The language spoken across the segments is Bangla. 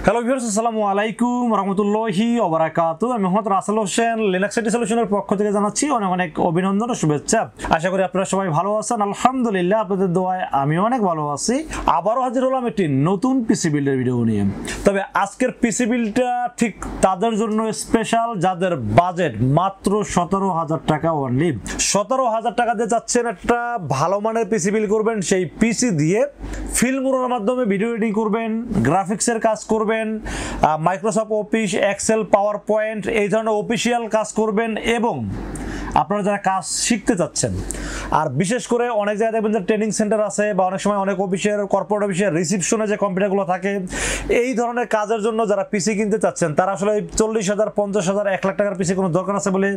হ্যালো ভিউয়ার্স, আসসালামু আলাইকুম রাহমাতুল্লাহি ওয়া বারাকাতুহু। আমি মোহাম্মদ রাসেল হোসেন, লিনাক্স আইটি সলিউশনের পক্ষ থেকে জানাচ্ছি অনেক অনেক অভিনন্দন ও শুভেচ্ছা। আশা করি আপনারা সবাই ভালো আছেন। আলহামদুলিল্লাহ, আপনাদের দোয়ায় আমি অনেক ভালো আছি। আবারও হাজির হলাম একটি নতুন পিসি বিল্ডের ভিডিও নিয়ে। তবে আজকের পিসি বিল্ডটা ঠিক তাদের জন্য স্পেশাল যাদের বাজেট মাত্র 17,000 টাকা অনলি। 17,000 টাকা দিয়ে যাচ্ছেন একটা ভালো মানের পিসি বিল্ড করবেন, সেই পিসি দিয়ে ফিল্মোরার মাধ্যমে ভিডিও এডিটিং করবেন, গ্রাফিক্সের কাজ করবেন, Microsoft Office, Excel, PowerPoint এই ধরনের অফিসিয়াল কাজ করবেন এবং আপনারা যারা কাজ শিখতে চাচ্ছেন, আর বিশেষ করে অনেক জায়গায় দেখবেন যে ট্রেনিং সেন্টার আছে বা অনেক সময় অনেক অফিসের কর্পোরেট অফিসের রিসিপশনে যে কম্পিউটারগুলো থাকে, এই ধরনের কাজের জন্য যারা পিসি কিনতে চাচ্ছেন তারা আসলে 40,000, 50,000, 1 লাখ টাকার পিসি কোনো দরকার আছে বলে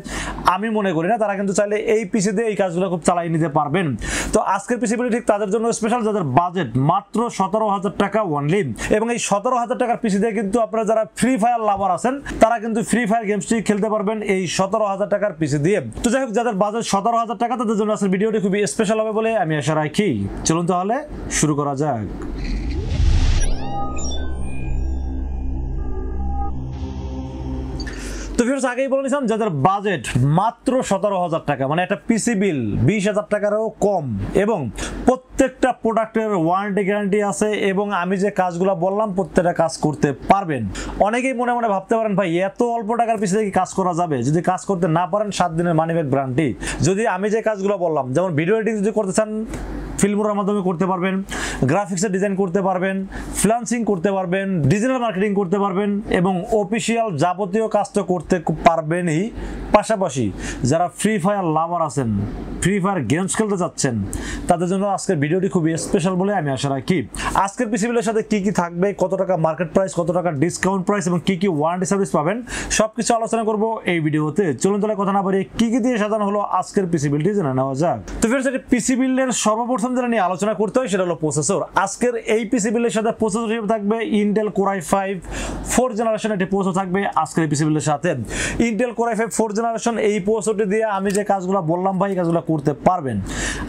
আমি মনে করি না। তারা কিন্তু চাইলে এই পিসি দিয়ে এই কাজগুলো খুব চালিয়ে নিতে পারবেন। তো আজকের পিসিগুলি ঠিক তাদের জন্য স্পেশাল যাদের বাজেট মাত্র 17,000 টাকা অনলি। এবং এই 17,000 টাকার পিসি দিয়ে কিন্তু আপনারা যারা ফ্রি ফায়ার লাভার আছেন তারা কিন্তু ফ্রি ফায়ার গেমসটি খেলতে পারবেন এই 17,000 টাকার পিসি দিয়ে। তো যাই হোক, যাদের বাজেট 17,000 টাকা তাদের জন্য আজকের ভিডিওটি খুবই স্পেশাল হবে বলে আমি আশা রাখি। চলুন তাহলে শুরু করা যাক। তো ভিউয়ার্স, আগেই বলে নিয়েছিলাম যাদের বাজেট মাত্র 17,000 টাকা, মানে একটা পিসি বিল 20,000 টাকারও কম এবং প্রত্যেকটা প্রোডাক্টের ওয়ারেন্টি গ্যারান্টি আছে এবং আমি যে কাজগুলো বললাম প্রত্যেকটা কাজ করতে পারবেন। অনেকেই মনে মনে ভাবতে পারেন ভাই এত অল্প টাকার পিছনে কি কাজ করা যাবে? যদি কাজ করতে না পারেন 7 দিনের মানি ব্যাক গ্যারান্টি। যদি আমি যে কাজগুলো বললাম, যেমন ভিডিও এডিটিং যদি করতে চান ফিল্মোরার মাধ্যমে করতে পারবেন, গ্রাফিক্সের ডিজাইন করতে পারবেন, ফ্রিল্যান্সিং করতে পারবেন, ডিজিটাল মার্কেটিং করতে পারবেন এবং অফিসিয়াল যাবতীয় কাজ তো করতে পারবেনই। পাশাপাশি যারা ফ্রি ফায়ার লাভার আছেন, ফ্রি ফায়ার গেমস খেলতে চাচ্ছেন, তাদের জন্য আজকের ভিডিওটি খুবই স্পেশাল বলে আমি আশা রাখি। আজকের পিসি বিলের সাথে কি কি থাকবে, কত টাকা মার্কেট প্রাইস, কত টাকা ডিসকাউন্ট প্রাইস এবং কি কি ওয়ারেন্টি সার্ভিস পাবেন, সবকিছু আলোচনা করব এই ভিডিওতে। চলুন তাহলে কথা না বাড়িয়ে কি কি দিয়ে সাজানো হলো আজকের পিসি বিলটি জেনে নেওয়া যাক। তো ফির সেটা পিসি বিলের সর্বপ্রথম যেটা নিয়ে আলোচনা করতে হয় সেটা হলো প্রসেসর। আজকের এই পিসি বিলের সাথে প্রসেসর হিসেবে থাকবে Intel core i5 4th generation একটি প্রসেসর থাকবে আজকের এই পিসি বিলের সাথে। Intel core i5 4th generation এই প্রসেসরটি দিয়ে আমি যে কাজগুলো বললাম ভাই এই কাজগুলো করতে পারবেন।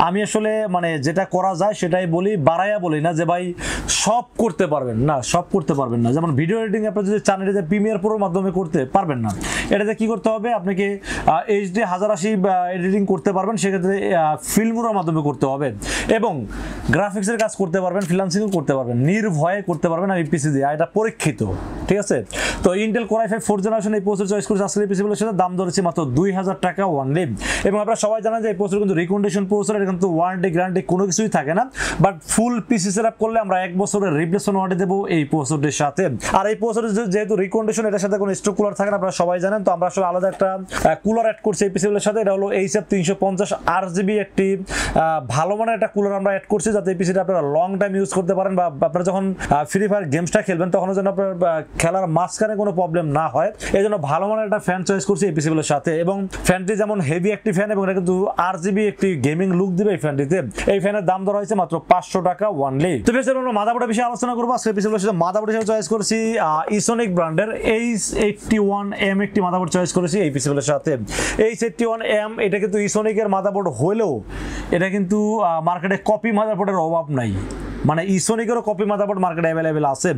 আমি আসলে মানে যেটা করা যায় সেটাই বলি, বাড়াইয়া বলি না যে ভাই সব করতে পারবেন না, সব করতে পারবেন না। যেমন ভিডিও এডিটিং আপনি যদি চান এটা প্রিমিয়ার প্রোর মাধ্যমে করতে পারবেন না। এটাতে কি করতে হবে, আপনাকে HD 1080 এডিটিং করতে পারবেন, সেক্ষেত্রে ফিল্মোরার মাধ্যমে করতে হবে এবং গ্রাফিক্সের কাজ করতে পারবেন, ফ্রিল্যান্সিংও করতে পারবেন, নির্ভয়ে করতে পারবেন আর এই পিসি দিয়ে। এটা পরীক্ষিত, ঠিক আছে। তো Intel core i5 4th generation এই প্রসেসর চয়েস করেছে আজকের এই পিসিগুলোর সাথে। দাম ধরেছে মাত্র 2,000 টাকা অনলি। এবং আপনারা সবাই জানেন যে এই প্রসেসর কিন্তু রিকমেন্ডেশন প্রসেসর, এটা কিন্তু ওয়ারেন্টি গ্যারান্টি কোনো কিছুই থাকে না। বাট ফুল পিসি সেটআপ করলে আমরা 1 বছরের রিপ্লেসমেন্ট ওয়ারেন্টি দেবো এই প্রসেসরটির সাথে। আর এই প্রসেসর যেহেতু রিকমেন্ডেশন, এটার সাথে কোনো স্টক কুলার থাকে না, আপনারা সবাই জানেন। তো আমরা আসলে আলাদা একটা কুলার অ্যাড করছি এই পিসিগুলোর সাথে। এটা হলো HF350 RGB একটি ভালো মানের একটা কুলার আমরা অ্যাড করছি, যাতে এই পিসিটা আপনারা লং টাইম ইউজ করতে পারেন বা আপনারা যখন ফ্রি ফায়ার গেমসটা খেলবেন তখন যেন আপনার খেলার মাঝখানে কোনো প্রবলেম না হয়। এই জন্য ভালো মানের একটা ফ্যান চয়েস করছি এই পিসিগুলোর সাথে। এবং ফ্যানটি যেমন হেভি একটি ফ্যান এবং এটা কিন্তু RGB একটি গেমিং লুক দিবে এই ফ্যানটিতে। এই ফ্যানের দাম ধরা হয়েছে মাত্র 500 টাকা অনলি। তো বেশ, আমরা মাদারবোর্ডের বিষয়ে আলোচনা করবো। আজকে পিসিগুলোর সাথে মাদারবোর্ড হিসেবে চয়েস করেছি ইসোনিক ব্র্যান্ডের H81M একটি মাদারবোর্ড চয়েস করেছি এই পিসিগুলোর সাথে। H81M এটা কিন্তু ইসোনিকের মাদারবোর্ড হলেও এটা কিন্তু মার্কেটে কপি মাদারবোর্ডের অভাব নাই, মানে ইসোনিকেরও কপি মাদারবোর্ড মার্কেটে অ্যাভেলেবেল আছে।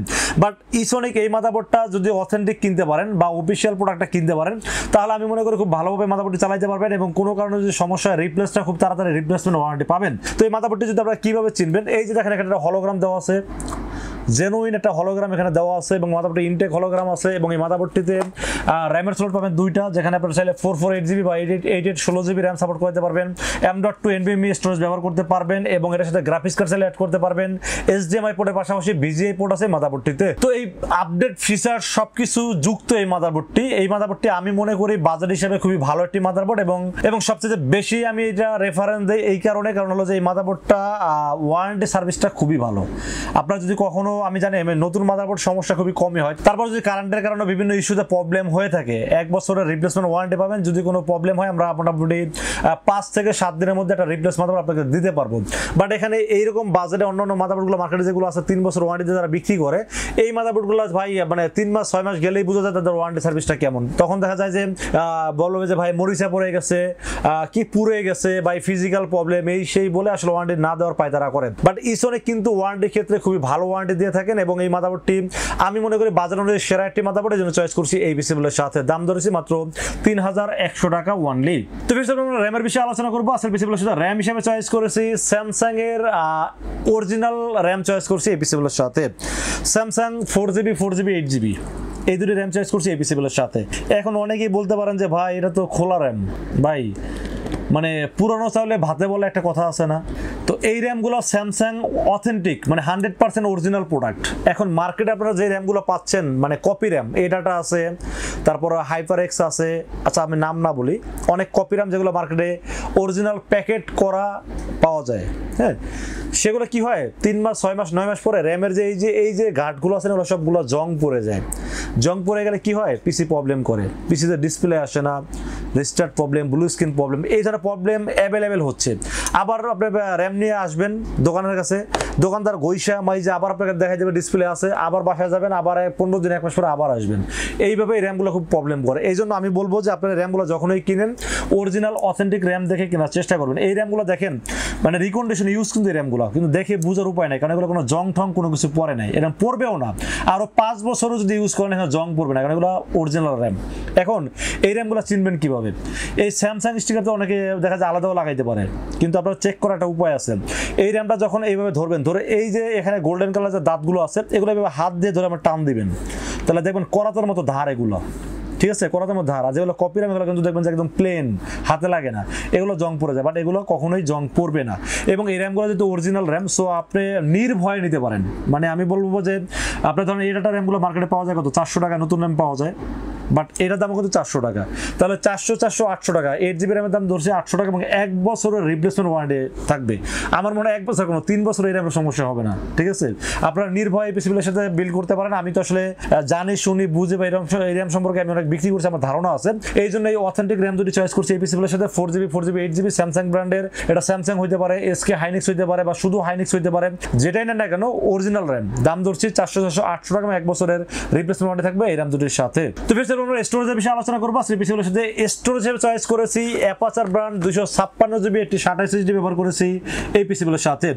বাট ইসোনিক এই মাদারবোর্ডটা যদি অথেন্টিক কিনতে পারেন বা অফিসিয়াল প্রোডাক্টটা কিনতে পারেন তাহলে আমি মনে করি খুব ভালোভাবে মাদারবোর্ডটি চালাতে পারবেন এবং কোনো কারণে যদি সমস্যা হয় রিপ্লেসটা খুব তাড়াতাড়ি রিপ্লেসমেন্ট ওয়ারেন্টি পাবেন। তো এই মাদারবোর্ডটি যদি আপনারা কীভাবে চিনবেন, এই যে দেখেন এখানে একটা হলোগ্রাম দেওয়া আছে, জেনুইন একটা হলোগ্রাম এখানে দেওয়া আছে এবং মাদারবোর্ডে ইনটেক হলোগ্রাম আছে। এবং এই মাদারবোর্ডটিতে র্যামের স্লট পাবেন 2টা, যেখানে আপনারা চাইলে 448GB বা 816GB র্যাম সাপোর্ট করতে পারবেন, M.2 NVMe স্টোরেজ ব্যবহার করতে পারবেন এবং এটার সাথে গ্রাফিক্স কার্ড চাইলে অ্যাড করতে পারবেন। HDMI পোর্টের পাশাপাশি VGA পোর্ট আছে মাদারবোর্ডটিতে। তো এই আপডেট ফিচার সবকিছু যুক্ত এই মাদারবোর্ডটি আমি মনে করি বাজেট হিসেবে খুবই ভালো একটি মাদারবোর্ড এবং সবচেয়ে বেশি আমি এটা রেফারেন্স দিই এই কারণে, কারণ হলো যে এই মাদারবোর্ডটা ওয়ারেন্টি সার্ভিসটা খুবই ভালো। আপনার যদি কখনো, আমি জানি নতুন মাদারবোর্ড সমস্যা খুবই কমই হয়, তারপর যদি কারেন্টের কারণে বিভিন্ন ইস্যুতে প্রবলেম হয়ে থাকে 1 বছরের রিপ্লেসমেন্ট ওয়ারেন্টি পাবেন। যদি কোনো প্রবলেম হয় আমরা মোটামুটি 5 থেকে 7 দিনের মধ্যে একটা রিপ্লেস মাদারবোর্ড আপনাকে দিতে পারবো। বাট এখানে এইরকম বাজেটে অন্যান্য মাদারবোর্ডগুলো মার্কেটে যেগুলো আছে 3 বছর ওয়ারেন্টি যারা বিক্রি করে, এই মাদারবোর্ডগুলো ভাই মানে 3 মাস 6 মাস গেলেই বোঝা যায় তাদের ওয়ারেন্টি সার্ভিসটা কেমন। তখন দেখা যায় যে বলবে যে ভাই মরিচা পড়ে গেছে, কি পুড়ে গেছে, ভাই ফিজিক্যাল প্রবলেম এই সেই বলে আসলে ওয়ারেন্টি না দেওয়ার পায়তারা করেন। বাট ইসোনিক কিন্তু ওয়ারেন্টির ক্ষেত্রে খুবই ভালো ওয়ারেন্টি দিয়ে দিয়ে থাকেন এবং এই মাদারবোর্ডটি আমি মনে করি বাজার অনুযায়ী সেরা একটি মাদারবোর্ডের জন্য চয়েস করছি এই পিসিবিলের সাথে। দাম ধরেছি মাত্র 3100 টাকা অনলি। তো আমরা র্যামের বিষয়ে আলোচনা করবো। আসলে পিসিবিলের সাথে র্যাম হিসেবে চয়েস করেছি স্যামসাং এর অরিজিনাল র্যাম চয়েস করছি এই পিসিবিলের সাথে। স্যামসাং 4GB 4GB 8GB এই দুটি র্যাম চয়েস করছি এই পিসিবিলের সাথে। এখন অনেকেই বলতে পারেন যে ভাই এটা তো খোলা র্যাম, ভাই মানে পুরানো চাউলে ভাতে বলে একটা কথা আছে না। তো এই র্যামগুলো স্যামসাং অথেন্টিক মানে 100% অরিজিনাল প্রোডাক্ট। এখন মার্কেটে আপনারা যে র্যামগুলো পাচ্ছেন মানে কপি র্যাম, এই ডাটা আছে, তারপর হাইপার এক্স আছে, আচ্ছা আমি নাম না বলি, অনেক কপি র্যাম যেগুলো মার্কেটে অরিজিনাল প্যাকেট করা পাওয়া যায়, হ্যাঁ সেগুলো কি হয় 3 মাস 6 মাস 9 মাস পরে র্যামের যে এই যে ঘাটগুলো আছে না ওগুলো সবগুলো জং পড়ে যায়। জং পড়ে গেলে কি হয় পিসি প্রবলেম করে, পিসিতে ডিসপ্লে আসে না, restart problem, blue screen problem, এই ধরনের প্রবলেম অ্যাভেলেবেল হচ্ছে। আবার আপনি র্যাম নিয়ে আসবেন দোকানের কাছে, দোকানদার গইসা মাইজা আবার আপনাকে দেখাই দেবে ডিসপ্লে আছে, আবার বাসায় যাবেন, আবার 15 দিন 1 মাস পরে আবার আসবেন। এইভাবে এই র্যামগুলো খুব প্রবলেম করে। এই জন্য আমি বলবো যে আপনারা র্যামগুলো যখনই কিনেন অরিজিনাল অথেন্টিক র্যাম দেখে কেনার চেষ্টা করবেন। এই র্যামগুলো দেখেন মানে রিকন্ডিশন ইউজ কিন্তু এই র্যামগুলো কিন্তু দেখে বুঝার উপায় নাই, কারণ এগুলো কোনো জং ঠং কোনো কিছু পড়ে নাই, এরকম পড়বেও না। আরও 5 বছরও যদি ইউজ করেন এখানে জং পড়বে না, কারণ এগুলো অরিজিনাল র্যাম। এখন এই র্যামগুলো চিনবেন কিভাবে? এই স্যামসাং স্টিকার তো অনেকে দেখা যায় আলাদাও লাগাইতে পারে, কিন্তু আপনার চেক করার একটা উপায় আছে। এই র্যামটা যখন এইভাবে ধরবেন, ধরে এই যে এখানে গোল্ডেন কালার যে দাঁতগুলো আছে এগুলো এইভাবে হাত দিয়ে ধরে আমার টান দিবেন, তাহলে দেখবেন করাতের মতো ধার এগুলো, ঠিক আছে করাতের মতো ধার। আর যেগুলো কপি র্যাম এগুলো কিন্তু দেখবেন যে একদম প্লেন, হাতে লাগে না, এগুলো জং পড়ে যায়, বাট এগুলো কখনোই জং পড়বে না। এবং এই র্যামগুলো যেহেতু অরিজিনাল র্যাম, সো আপনি নির্ভয়ে নিতে পারেন। মানে আমি বলবো যে আপনার ধরেন এই ডাটা র্যামগুলো মার্কেটে পাওয়া যায় কত 400 টাকা, নতুন র্যাম পাওয়া যায়, বাট এটার দাম কিন্তু 400 টাকা। তাহলে 400 800 টাকা, 8GB র্যামের দাম ধরছে 800 টাকা এবং 1 বছরের রিপ্লেসমেন্ট ওয়ারেন্টি থাকবে। আমার মনে হয় 1 বছর কোনো 3 বছর এই র্যামের সমস্যা হবে না, ঠিক আছে। আপনারা নির্ভয়ে পিসিবিলের সাথে বিল্ড করতে পারেন। আমি তো আসলে জানি শুনি বুঝে বা এই র্যাম সম্পর্কে আমি অনেক বিক্রি করছি, আমার ধারণা আছে। এই জন্য এই অথেন্টিক র্যাম দুটি চয়েস করছি এই পিসিবিলের সাথে 4GB 4GB 8GB স্যামসাং ব্র্যান্ডের। এটা স্যামসাং হইতে পারে, এসকে হাইনিক্স হইতে পারে, বা শুধু হাইনিক্স হইতে পারে, যেটাই নেন না কেন অরিজিনাল র্যাম। দাম ধরছি 400 800 টাকা, 1 বছরের রিপ্লেসমেন্ট ওয়ারেন্টি থাকবে এই র্যাম দুটির সাথে। তো ফির আমরা স্টোরেজের বিষয়ে আলোচনা করবো। পিসিবিলের সাথে স্টোরেজ হিসেবে চয়েস করেছি অ্যাপাচার ব্র্যান্ড 256GB একটি SATAIII SSD ব্যবহার করেছি এই পিসিবিলের সাথে।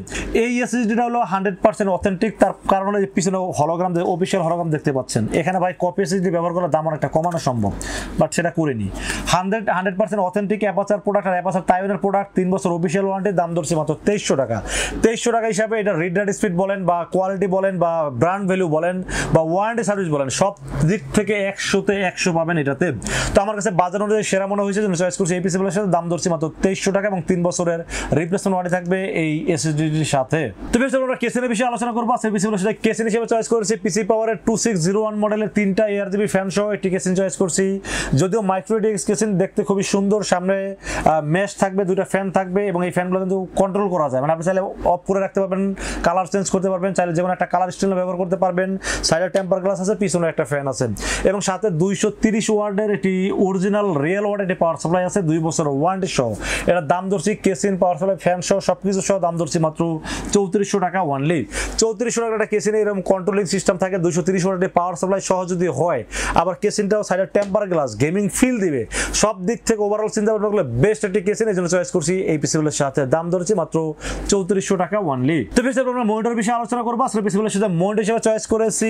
এই এসএসডিটা হলো 100% অথেন্টিক, তার কারণ হলো পিছনে হলোগ্রাম, অফিসিয়াল হলোগ্রাম দেখতে পাচ্ছেন। এখানে ভাই কপি এসএসডি ব্যবহার করার দাম অনেকটা কমানো সম্ভব, বাট সেটা করিনি। 100% অথেন্টিক অ্যাপাচার প্রোডাক্ট, আর অ্যাপাচার তাইওয়ানের প্রোডাক্ট, 3 বছর অফিসিয়াল ওয়ারেন্টি। দাম ধরছি মাত্র 2300 টাকা। 2300 টাকা হিসাবে এটা রিড রাইট স্পিড বলেন বা কোয়ালিটি বলেন বা ব্র্যান্ড ভ্যালু বলেন বা ওয়ারেন্টি সার্ভিস বলেন, সব দিক থেকে 100তে 100 পাবেন এটাতে। তো আমার কাছে বাজার অনুযায়ী সেরা মনে হয়েছে জন্য চয়েস করছি এই পিসিবিলের সাথে। দাম ধরছি মাত্র 2300 টাকা এবং 3 বছরের রিপ্লেসমেন্ট ওয়ারেন্টি থাকবে এই এসএসডির সাথে। তো বেশ আমরা কেসেনের বিষয়ে আলোচনা করবো। সেই পিসিবিলের সাথে কেসিন হিসেবে চয়েস করেছি পিসি পাওয়ারের 2601 মডেলের 3টা ARGB ফ্যান সহ একটি কেসিন চয়েস করছি। যদিও মাইক্রোডিক্স কেসিন দেখতে খুবই সুন্দর, সামনে মেশ থাকবে, 2টা ফ্যান থাকবে এবং এই ফ্যানগুলো কিন্তু কন্ট্রোল করা যায়। মানে আপনি চাইলে অফ করে রাখতে পারবেন, কালার চেঞ্জ করতে পারবেন, চাইলে যেমন একটা কালার স্টিল ব্যবহার করতে পারবেন। সাইডে টেম্পার গ্লাস আছে, পিছনে একটা ফ্যান আছে এবং সাথে 230 ওয়াটের একটি অরিজিনাল রিয়েল ওয়াটের একটি পাওয়ার সাপ্লাই আছে 2 বছরের ওয়ারেন্টি সহ। এটার দাম ধরছি কেসিন পাওয়ার সাপ্লাই ফ্যান সহ সবকিছু সহ দাম ধরছি মাত্র 3400 টাকা অনলি। 3400 টাকা একটা কেসিনে এরকম কন্ট্রোলিং সিস্টেম থাকে, 230 ওয়াটের পাওয়ার সাপ্লাই সহ যদি হয়, আবার কেসিনটাও সাইডে টেম্পার গ্লাস, গেমিং ফিল দিবে, সব দিক থেকে ওভারঅল চিন্তা ভাবনা করলে বেস্ট একটি কেসিন। এই জন্য চয়েস করছি এই পিসিবিলের সাথে। দাম ধরছি মাত্র 3400 টাকা অনলি। তো বেশ আমরা মনিটর বিষয়ে আলোচনা করবো। আসলে পিসিবিলের সাথে মনিটর হিসেবে চয়েস করেছি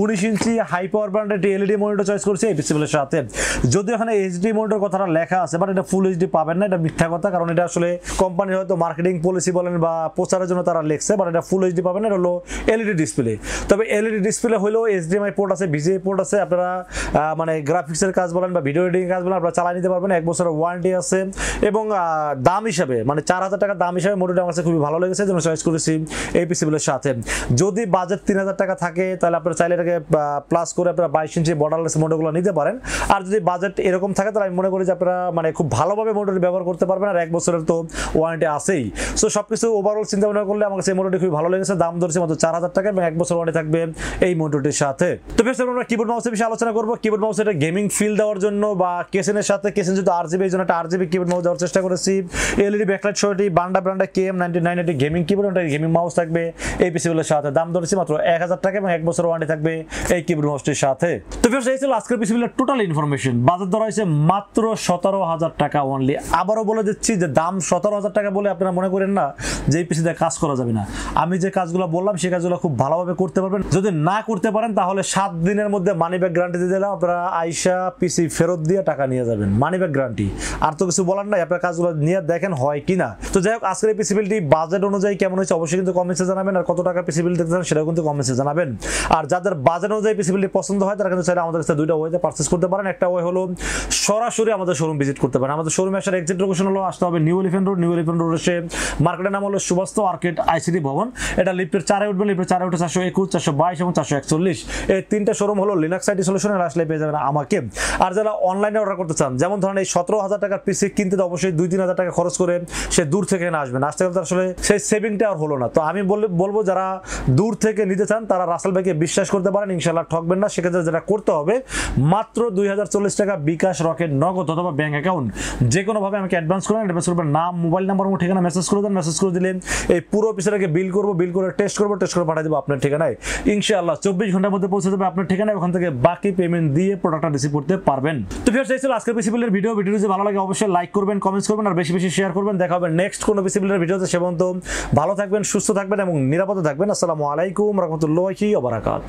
19 ইঞ্চি হাই পাওয়ার ব্র্যান্ডের একটি এলইডি মনিটর চয়েস করছি এই পিসিবিলের সাথে। যদিও এখানে এইচডি মনিটর কথাটা লেখা আছে, বাট এটা ফুল এইচডি পাবেন না, এটা মিথ্যা কথা। কারণ এটা আসলে কোম্পানির হয়তো মার্কেটিং পলিসি বলেন বা প্রচারের জন্য তারা লিখছে, বাট এটা ফুল এইচডি পাবেন না, এটা হলো এলইডি ডিসপ্লে। তবে এলইডি ডিসপ্লে হলেও এইচডিএমআই পোর্ট আছে, ভিজিএ পোর্ট আছে, আপনারা মানে গ্রাফিক্সের কাজ বলেন বা ভিডিও এডিটিং কাজ বলেন আপনারা চালিয়ে নিতে পারবেন। 1 বছরের ওয়ারেন্টি আছে এবং দাম হিসাবে মানে 4000 টাকা দাম হিসাবে মনিটরটা আমার কাছে খুবই ভালো লেগেছে, যেন চয়েস করেছি এই পিসিবিলের সাথে। যদি বাজেট 3000 টাকা থাকে তাহলে আপনারা চাইলে এটাকে প্লাস করে আপনারা 22 ইঞ্চি বর্ডারলেস মনিটরগুলো নিতে পারেন। আর যদি বাজেট এরকম থাকে তাহলে আমি মনে করি যে আপনারা মানে খুব ভালোভাবে মনিটর ব্যবহার করতে পারবেন, আর 1 বছরের তো ওয়ারেন্টি আছেই। সো সবকিছু ওভারঅল চিন্তা ভাবনা করলে আমার কাছে এই মনিটরটি খুবই ভালো লেগেছে। দাম ধরছে মাত্র 4000 টাকা এবং 1 বছর ওয়ারেন্টি থাকবে এই মনিটরটির সাথে। তো বেশ আমরা কিবোর্ড মাউসের বিষয়ে আলোচনা করবো। কিবোর্ড মাউস এটা গেমিং ফিল দেওয়ার জন্য বা কেসিনের সাথে, কেসিন যদি আরজিবি, এই জন্য একটা আরজিবি কিবোর্ড মাউস দেওয়ার চেষ্টা করেছি। এলইডি ব্যাকলাইট সহ এটি বান্ডা ব্র্যান্ডের KM99 এটি গেমিং কিবোর্ড, এটা গেমিং মাউস থাকবে এই পিসিবিলের সাথে। দাম ধরেছি মাত্র 1000 টাকা এবং 1 বছর ওয়ারেন্টি থাকবে এই কিবোর্ড মাউসটির সাথে। তো বেশ এই ছিল আজকের পিসি বিলের টোটাল ইনফরমেশন। বাজার দর হয়েছে মাত্র 17,000 টাকা অনলি। আবারও বলে দিচ্ছি যে দাম 17,000 টাকা বলে আপনারা মনে করেন না যে এই পিসিতে কাজ করা যাবে না। আমি যে কাজগুলো বললাম সেই কাজগুলো খুব ভালোভাবে করতে পারবেন। যদি না করতে পারেন তাহলে 7 দিনের মধ্যে মানি ব্যাক গ্যারান্টি দিয়ে দিলাম, আপনারা আইসা পিসি ফেরত দিয়ে টাকা নিয়ে যাবেন, মানি ব্যাক গ্যারান্টি। আর তো কিছু বলার নাই, আপনার কাজগুলো নিয়ে দেখেন হয় কিনা। তো যাই হোক, আজকের এই পিসি বিলটি বাজেট অনুযায়ী কেমন হয়েছে অবশ্যই কিন্তু কমেন্টসে জানাবেন, আর কত টাকা পিসি বিল দেখতে চান সেটাও কিন্তু কমেন্টসে জানাবেন। আর যাদের বাজেট অনুযায়ী পিসি বিলটি পছন্দ হয় তারা কিন্তু চাইলে আমাদের কাছে দুইটা ওয়েতে পারচেজ করতে পারেন। একটা ওয়ে হলো সরাসরি আমাদের শোরুম ভিজিট করতে পারেন। আমাদের শোরুমে আসার এক্সাক্ট লোকেশন হলো আসতে হবে new elephant road. New elephant road এসে মার্কেটের নাম হলো সুবাস্তু আর্কেড আইসিটি ভবন। এটা লিফটের 4 উঠবে, লিফটের 4 উঠে 421, 422 এবং 441। এই তিনটা শোরুম হলো লিনাক্স আইটি সলিউশনের। আসলে পেয়ে যাবেন আমাকে। আর যারা অনলাইনে অর্ডার করতে চান, যেমন ধরেন এই 17,000 টাকার পিসি কিনতে তো অবশ্যই 2-3 হাজার টাকা খরচ করে সে দূর থেকে না আসবেন, আসতে গেলে আসলে সেই সেভিংটা আর হলো না। তো আমি বলবো যারা দূর থেকে নিতে চান তারা রাসেল ভাইকে বিশ্বাস করতে পারেন, ইনশাল্লাহ ঠকবেন না। সেক্ষেত্রে যেটা করতে হবে মাত্র 2040 টাকা বিকাশ, রকেট, নগদ অথবা ব্যাংক অ্যাকাউন্ট যে কোনোভাবে আমাকে অ্যাডভান্স করেন। অ্যাডভান্স করবেন নাম, মোবাইল নাম্বার এবং ঠিকানা মেসেজ করে দেন। মেসেজ করে দিলে এই পুরো পিসিটাকে বিল করবো, বিল করে টেস্ট করবো, টেস্ট করে পাঠিয়ে দেবো আপনার ঠিকানায়। ইনশাআল্লাহ 24 ঘন্টার মধ্যে পৌঁছে যাবে আপনার ঠিকানায়। ওখান থেকে বাকি পেমেন্ট দিয়ে প্রোডাক্টটা রিসিভ করতে পারবেন। তো ভিউয়ার্স, এই ছিল আজকের পিসি বিলের ভিডিও। ভিডিওটি যদি ভালো লাগে অবশ্যই লাইক করবেন, কমেন্টস করবেন আর বেশি বেশি শেয়ার করবেন। দেখা হবে নেক্সট কোনো পিসি বিলের ভিডিওতে। সে পর্যন্ত ভালো থাকবেন, সুস্থ থাকবেন এবং নিরাপদে থাকবেন। আসসালামু আলাইকুম রাহমাতুল্লাহি ওয়া বারাকাতুহু।